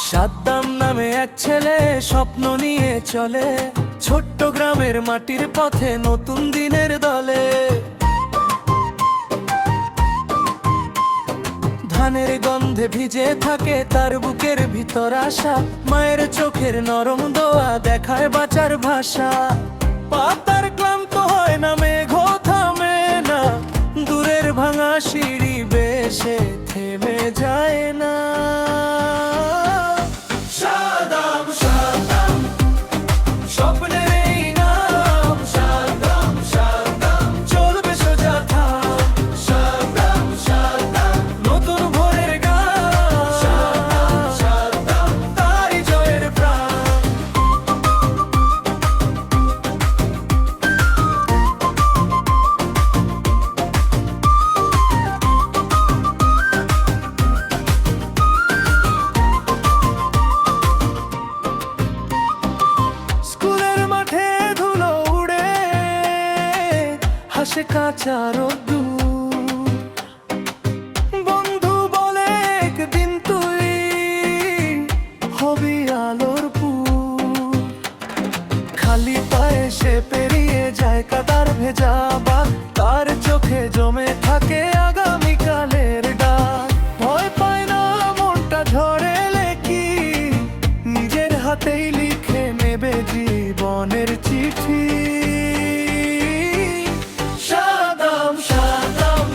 সাদ্দাম নামে এক ছেলে স্বপ্ন নিয়ে চলে ছোট্ট গ্রামের মাটির পথে নতুন দিনের দলে। ধানের গন্ধে ভিজে থাকে তার বুকের ভিতর আশা, মায়ের চোখের নরম দোয়া দেখায় বাঁচার ভাষা। পাতার ক্লান্ত হয় না, মেঘ থামে না, দূরের ভাঙা সিঁড়ি বেশে থেমে যায় না। সাদ্দাম সাদ্দাম স্বপ্নের এই নাম, সাদ্দাম সাদ্দাম চলবে সোজা থাম। সাদ্দাম সাদ্দাম নতুন ভোরের গান, সাদ্দাম সাদ্দাম তারই জয়ের প্রাণ। স্কুলের মাঠে ধুলো উড়ে হাসে কাঁচা রোদ্দুর, বন্ধু বলে একদিন তুই হবি আলোর পুর। খালি পায়ে সে পেরিয়ে যায় কাদার ভেজা বাদ, তার চোখে জমে থাকে আগামীকালের ডাক। ভয় পায় না, মনটা ঝড়ে লেখি নিজের হাতেই লিখে নেবে জীবনের চিঠি। সাদ্দাম সাদ্দাম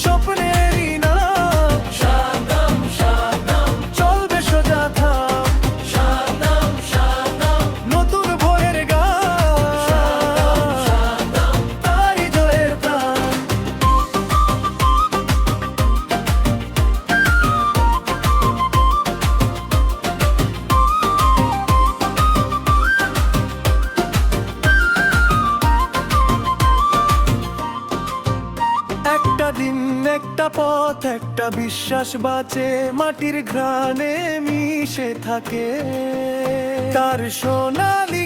স্বপ্নেরই নাম, সাদ্দাম সাদ্দাম চলবে সোজা থাম। সাদ্দাম সাদ্দাম নতুন ভোরের গান, সাদ্দাম সাদ্দাম তারই জয়ের প্রাণ। একটা দিন একটা পথ একটা বিশ্বাস বাঁচে, মাটির ঘ্রাণে মিশে থাকে তার সোনালি